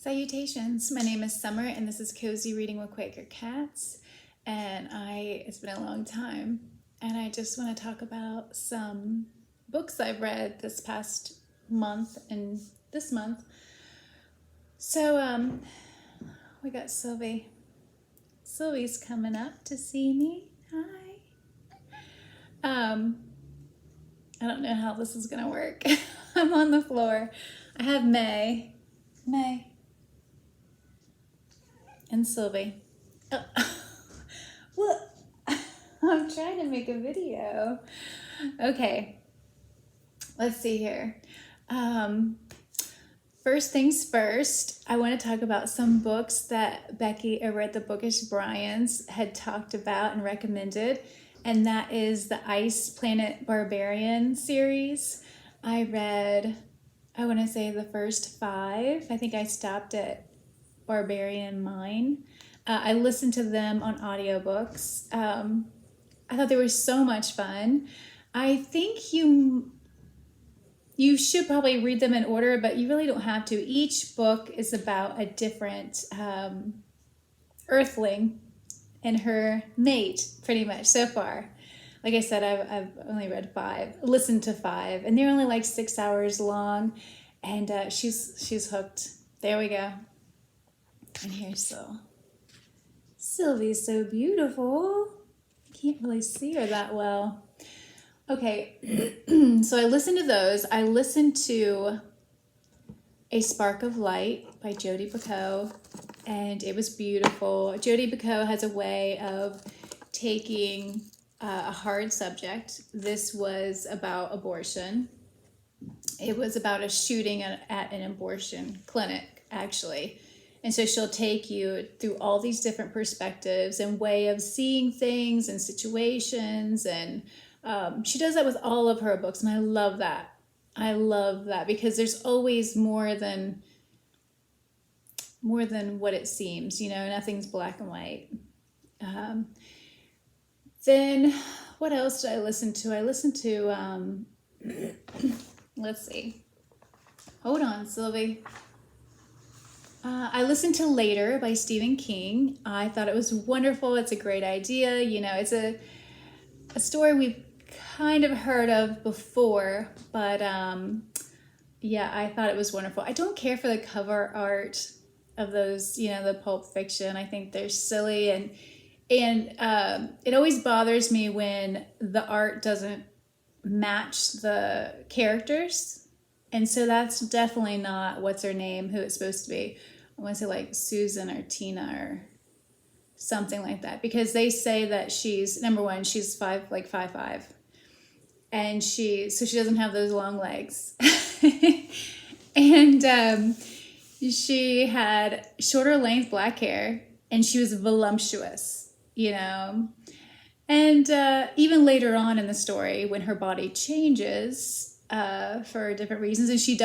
Salutations, my name is Summer and this is Cozy Reading with Quaker Cats, and it's been a long time and I just want to talk about some books I've read this past month and this month. So we got Sylvie. Sylvie's coming up to see me. Hi. I don't know how this is gonna work. I'm on the floor. I have May. And Sylvie. Oh. Well, I'm trying to make a video. Okay, let's see here. First things first, I want to talk about some books that Becky over at the Bookish Bryans had talked about and recommended, and that is the Ice Planet Barbarian series. I read, I want to say the first 5. I think I stopped at Barbarian Mine. I listened to them on audiobooks. I thought they were so much fun. I think you should probably read them in order, but you really don't have to. Each book is about a different earthling and her mate, pretty much, so far. Like I said, I've only read 5, listened to 5, and they're only like 6 hours long, and she's hooked. There we go. And here's Sylvie's so beautiful. I can't really see her that well. Okay, so I listened to those. I listened to A Spark of Light by Jodi Picoult, and it was beautiful. Jodi Picoult has a way of taking a hard subject. This was about abortion. It was about a shooting at an abortion clinic, actually. And so she'll take you through all these different perspectives and way of seeing things and situations. And she does that with all of her books. And I love that. I love that because there's always more than what it seems, nothing's black and white. Then what else did I listen to? I listened to, let's see. Hold on, Sylvie. I listened to Later by Stephen King. I thought it was wonderful. It's a great idea. It's a story we've kind of heard of before, but yeah, I thought it was wonderful. I don't care for the cover art of those, the Pulp Fiction. I think they're silly, and it always bothers me when the art doesn't match the characters. And so that's definitely not what's her name, who it's supposed to be. I want to say like Susan or Tina or something like that, because they say that she's, number one, she's 5'5", and she doesn't have those long legs, and she had shorter length black hair, and she was voluptuous, and even later on in the story when her body changes for different reasons, and she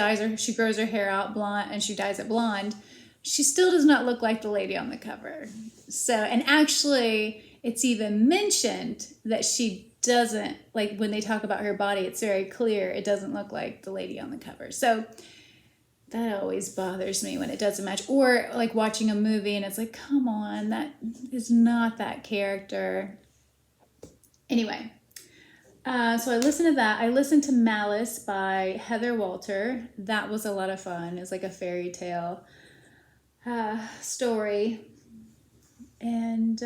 grows her hair out blonde and she dyes it blonde, she still does not look like the lady on the cover. So, and actually it's even mentioned that she doesn't, like when they talk about her body, it's very clear it doesn't look like the lady on the cover. So that always bothers me when it doesn't match. Or like watching a movie and it's like, come on, that is not that character. Anyway, so I listened to that. I listened to Malice by Heather Walter. That was a lot of fun. It's like a fairy tale story. And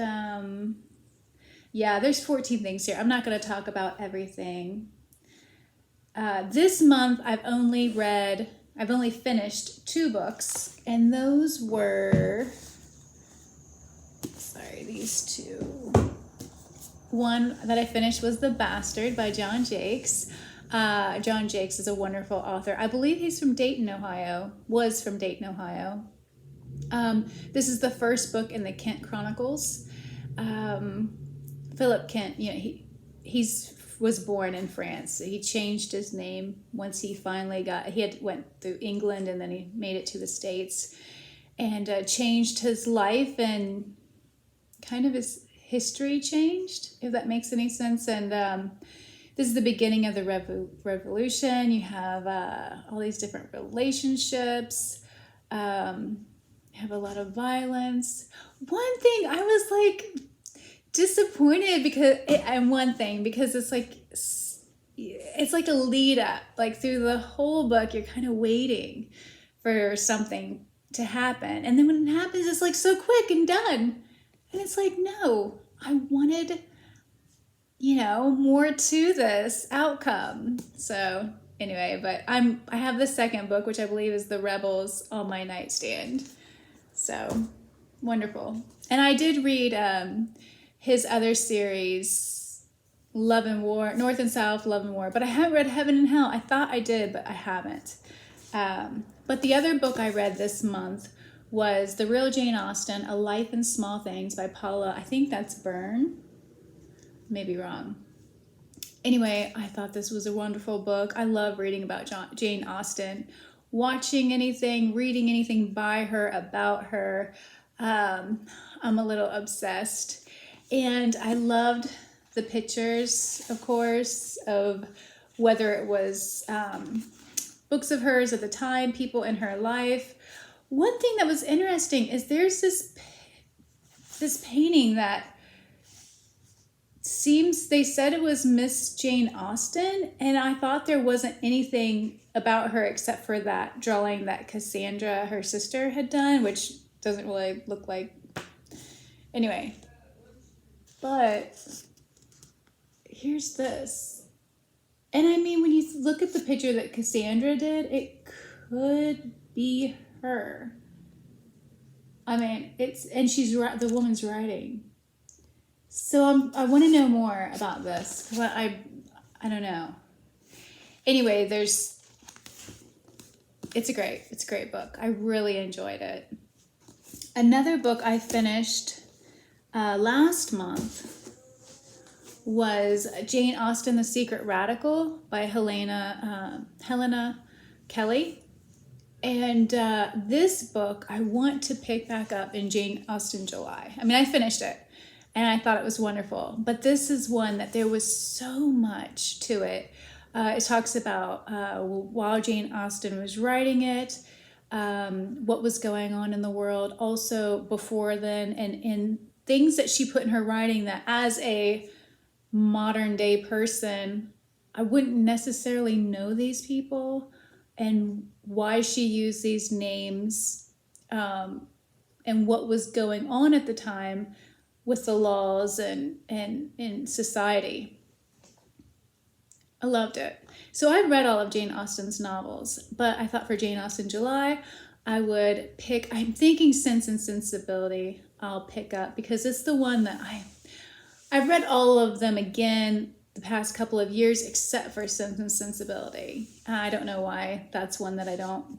yeah, there's 14 things here. I'm not going to talk about everything. This month I've only finished 2 books, and those were, these 2. One that I finished was The Bastard by John Jakes. John Jakes is a wonderful author. I believe he's from Dayton, Ohio. Was from Dayton, Ohio. This is the first book in the Kent Chronicles. Philip Kent, he was born in France. He changed his name once he finally went through England, and then he made it to the States, and changed his life, and kind of his history changed, if that makes any sense. And this is the beginning of the revolution. You have all these different relationships. have a lot of violence. One thing I was like disappointed because it's like a lead up, like through the whole book you're kind of waiting for something to happen, and then when it happens it's like so quick and done, and it's like, no, I wanted, more to this outcome. So anyway, but I have the second book, which I believe is The Rebels, on my nightstand. So wonderful. And I did read his other series, Love and War, North and South, Love and War, but I haven't read Heaven and Hell. I thought I did, but I haven't. But the other book I read this month was The Real Jane Austen, A Life in Small Things by Paula, I think that's Byrne. Maybe wrong. Anyway, I thought this was a wonderful book. I love reading about Jane Austen, watching anything, reading anything by her, about her. I'm a little obsessed. And I loved the pictures, of course, of whether it was books of hers at the time, people in her life. One thing that was interesting is there's this painting that they said it was Miss Jane Austen, and I thought there wasn't anything about her except for that drawing that Cassandra, her sister, had done, which doesn't really look like. Anyway, but here's this. And I mean, when you look at the picture that Cassandra did, it could be her. I mean, and the woman's writing. So I want to know more about this, because I don't know. Anyway, it's a great book. I really enjoyed it. Another book I finished last month was Jane Austen, The Secret Radical by Helena Kelly. And this book I want to pick back up in Jane Austen July. I mean, I finished it and I thought it was wonderful. But this is one that there was so much to it. It talks about while Jane Austen was writing it, what was going on in the world also before then, and things that she put in her writing that as a modern day person, I wouldn't necessarily know these people, and why she used these names, and what was going on at the time with the laws and in society. I loved it. So I've read all of Jane Austen's novels, but I thought for Jane Austen July, I'm thinking Sense and Sensibility I'll pick up, because it's the one that I've read all of them again the past couple of years, except for Sense and Sensibility. I don't know why. That's one that I don't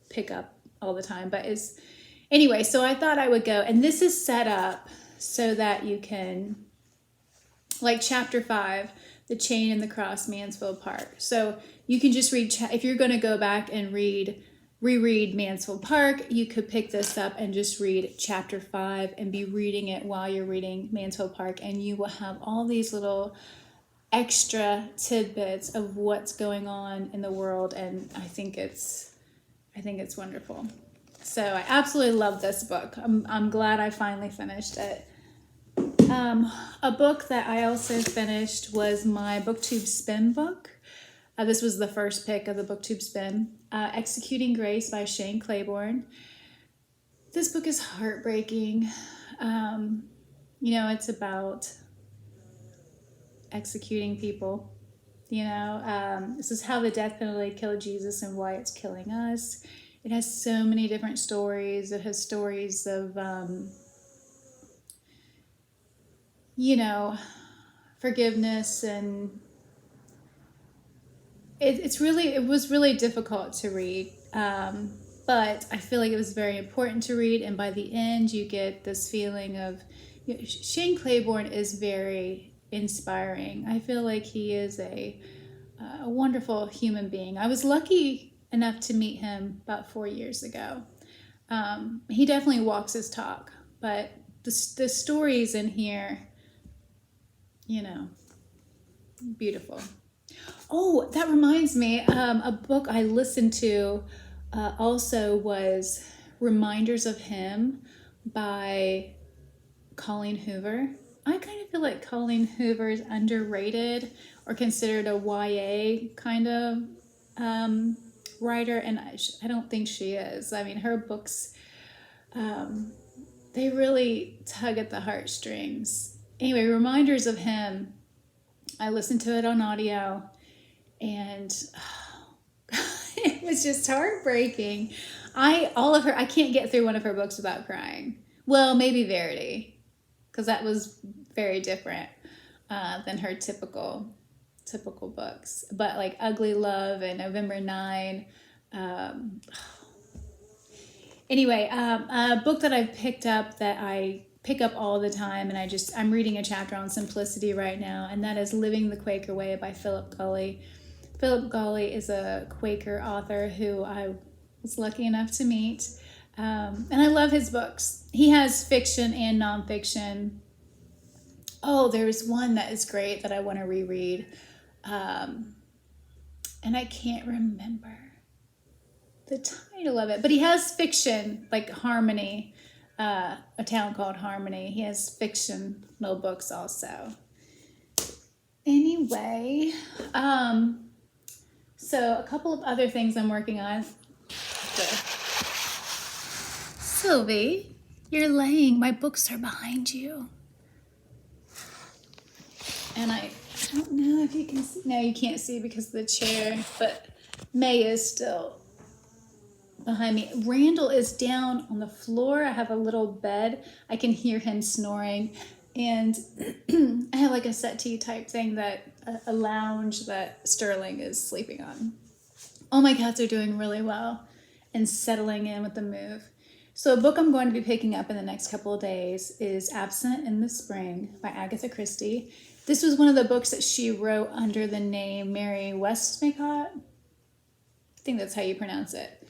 pick up all the time, but anyway, so I thought I would go, and this is set up so that you can, like chapter 5, The Chain and the Cross, Mansfield Park. So you can just read, if you're going to go back and reread Mansfield Park, you could pick this up and just read chapter 5 and be reading it while you're reading Mansfield Park, and you will have all these little extra tidbits of what's going on in the world, and I think it's wonderful. So I absolutely love this book. I'm glad I finally finished it. A book that I also finished was my Booktube Spin book. This was the first pick of the Booktube Spin, Executing Grace by Shane Claiborne. This book is heartbreaking. It's about executing people. This is how the death penalty killed Jesus and why it's killing us. It has so many different stories. It has stories of, forgiveness, and it was really difficult to read, but I feel like it was very important to read, and by the end you get this feeling of, Shane Claiborne is very inspiring. I feel like he is a wonderful human being. I was lucky enough to meet him about 4 years ago. He definitely walks his talk, but the stories in here, beautiful. Oh, that reminds me, a book I listened to also was Reminders of Him by Colleen Hoover. I kind of feel like Colleen Hoover is underrated or considered a YA kind of writer, and I don't think she is. I mean, her books, they really tug at the heartstrings. Anyway, Reminders of Him. I listened to it on audio, and it was just heartbreaking. I can't get through one of her books without crying. Well, maybe Verity, because that was very different than her typical books. But like Ugly Love and November 9. Anyway, a book that I've picked up that I pick up all the time, and I'm reading a chapter on simplicity right now, and that is Living the Quaker Way by Philip Gulley. Philip Gulley is a Quaker author who I was lucky enough to meet, and I love his books. He has fiction and nonfiction. Oh, there's one that is great that I want to reread, and I can't remember the title of it, but he has fiction, like Harmony, A Town Called Harmony. He has fictional books also. Anyway, so a couple of other things I'm working on. Sylvie, you're laying, my books are behind you. And I don't know if you can see. No, you can't see because of the chair, but May is still behind me. Randall is down on the floor. I have a little bed. I can hear him snoring. And I have like a settee type thing, a lounge that Sterling is sleeping on. All my cats are doing really well and settling in with the move. So a book I'm going to be picking up in the next couple of days is Absent in the Spring by Agatha Christie. This was one of the books that she wrote under the name Mary Westmacott. I think that's how you pronounce it.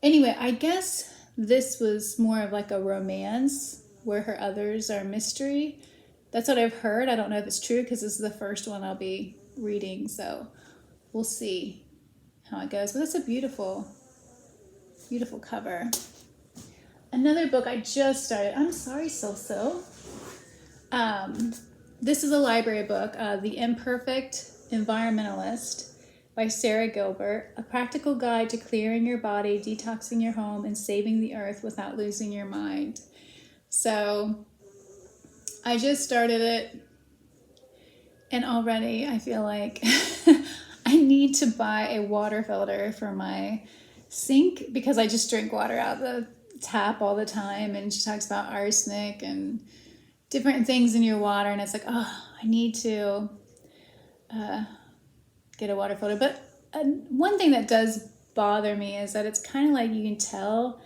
Anyway, I guess this was more of like a romance where her others are mystery. That's what I've heard. I don't know if it's true because this is the first one I'll be reading, so we'll see how it goes. But that's a beautiful, beautiful cover. Another book I just started. I'm sorry, Sil. This is a library book, The Imperfect Environmentalist by Sarah Gilbert, a practical guide to clearing your body, detoxing your home, and saving the earth without losing your mind. So I just started it, and already I feel like I need to buy a water filter for my sink because I just drink water out the tap all the time, and she talks about arsenic and different things in your water, and it's like, oh, I need to get a water filter. But one thing that does bother me is that it's kind of like you can tell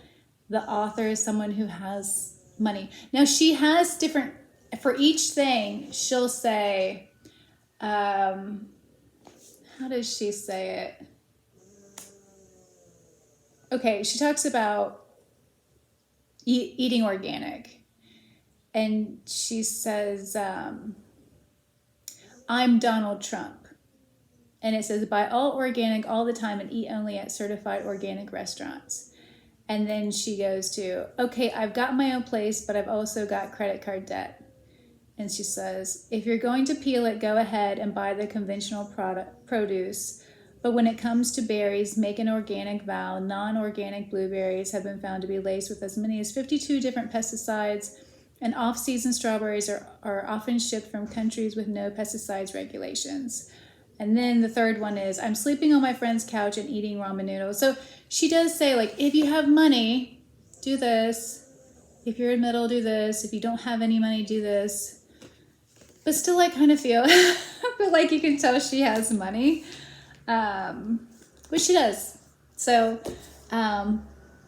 the author is someone who has money. Now she has different, for each thing she'll say, how does she say it? Okay, she talks about eating organic. And she says, I'm Donald Trump. And it says, buy all organic all the time and eat only at certified organic restaurants. And then she goes to, okay, I've got my own place, but I've also got credit card debt. And she says, if you're going to peel it, go ahead and buy the conventional produce. But when it comes to berries, make an organic vow. Non-organic blueberries have been found to be laced with as many as 52 different pesticides, and off-season strawberries are often shipped from countries with no pesticides regulations. And then the third one is, I'm sleeping on my friend's couch and eating ramen noodles. So she does say, like, if you have money, do this. If you're in the middle, do this. If you don't have any money, do this. But still, I kind of feel, like you can tell she has money, which she does. So, but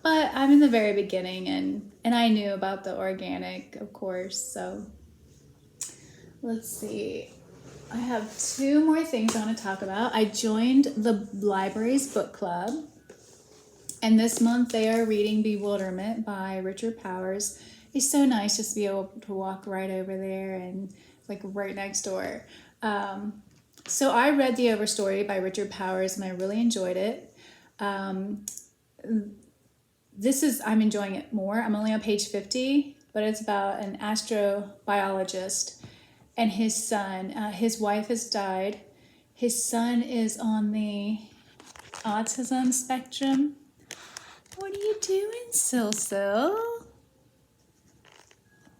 I'm in the very beginning, and I knew about the organic, of course. So let's see. I have two more things I want to talk about. I joined the library's book club, and this month they are reading Bewilderment by Richard Powers. It's so nice just to be able to walk right over there and like right next door. So I read The Overstory by Richard Powers, and I really enjoyed it. I'm enjoying it more. I'm only on page 50, but it's about an astrobiologist and his son. His wife has died. His son is on the autism spectrum. What are you doing, Sil?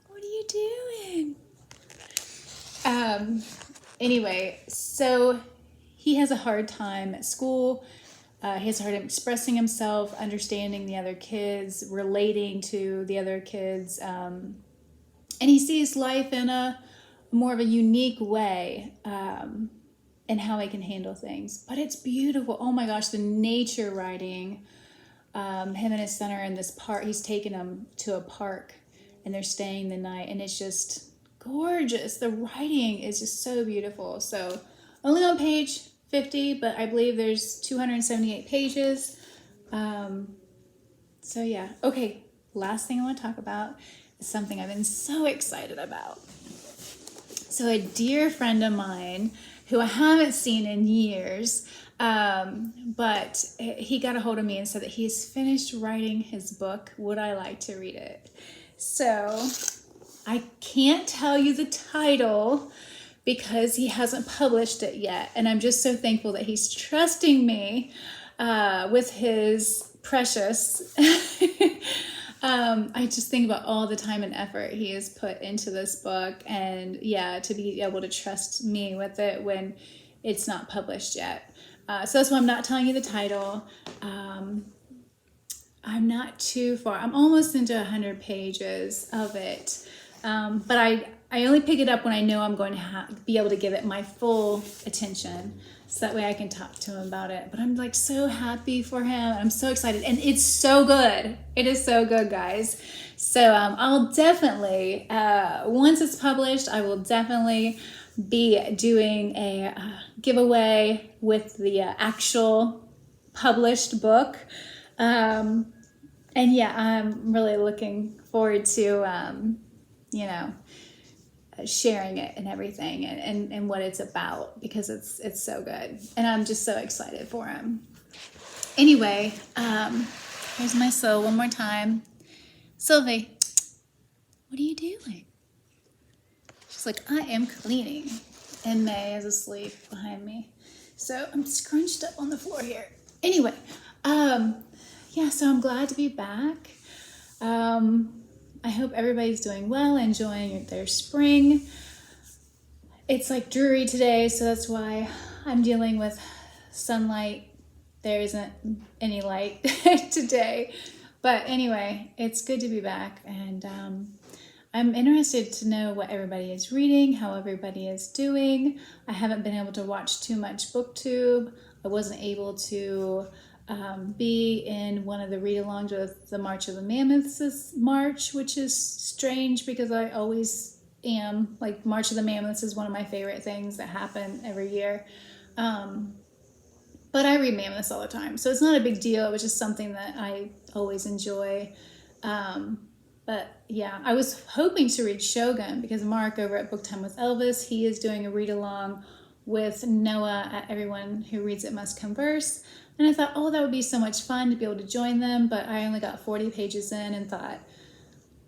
What are you doing? Anyway, so he has a hard time at school. He has a hard time expressing himself, understanding the other kids, relating to the other kids. And he sees life in a more of a unique way, and how he can handle things. But it's beautiful. Oh my gosh, the nature writing. Him and his son are in this park. He's taken them to a park and they're staying the night, and it's just gorgeous. The writing is just so beautiful. So only on page 50, but I believe there's 278 pages. So yeah. Okay, last thing I want to talk about is something I've been so excited about. So a dear friend of mine who I haven't seen in years, but he got a hold of me and said that he's finished writing his book. Would I like to read it? So I can't tell you the title because he hasn't published it yet. And I'm just so thankful that he's trusting me with his precious. I just think about all the time and effort he has put into this book, and yeah, to be able to trust me with it when it's not published yet. So that's why I'm not telling you the title. I'm not too far. I'm almost into 100 pages of it. But I only pick it up when I know I'm going to be able to give it my full attention. So that way I can talk to him about it. But I'm like so happy for him. I'm so excited. And it's so good. It is so good, guys. So I'll definitely, once it's published, I will definitely be doing a giveaway with the actual published book. And yeah, I'm really looking forward to, sharing it and everything and what it's about, because it's so good. And I'm just so excited for him. Anyway, here's my soul one more time. Sylvie, what are you doing? She's like, I am cleaning. And May is asleep behind me. So I'm scrunched up on the floor here. Anyway, yeah, so I'm glad to be back. I hope everybody's doing well, enjoying their spring. It's like dreary today, so that's why I'm dealing with sunlight. There isn't any light today. But anyway, it's good to be back, and I'm interested to know what everybody is reading, how everybody is doing. I haven't been able to watch too much BookTube. I wasn't able to be in one of the read-alongs with the March of the Mammoths this March, which is strange because I always am. Like, March of the Mammoths is one of my favorite things that happen every year. But I read Mammoths all the time, so it's not a big deal. It was just something that I always enjoy. But yeah, I was hoping to read Shogun because Mark over at Book Time with Elvis, he is doing a read-along with Noah at Everyone Who Reads It Must Converse. And I thought, oh, that would be so much fun to be able to join them. But I only got 40 pages in and thought,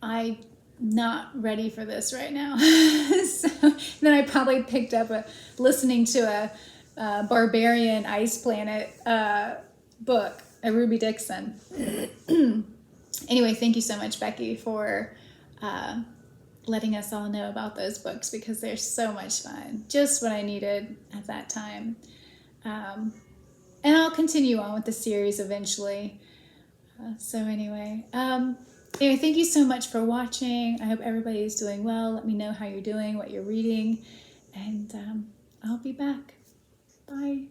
I'm not ready for this right now. So then I probably picked up listening to a Barbarian Ice Planet book, a Ruby Dixon. Anyway, thank you so much, Becky, for letting us all know about those books because they're so much fun. Just what I needed at that time. And I'll continue on with the series eventually. So anyway, thank you so much for watching. I hope everybody is doing well. Let me know how you're doing, what you're reading, and I'll be back. Bye.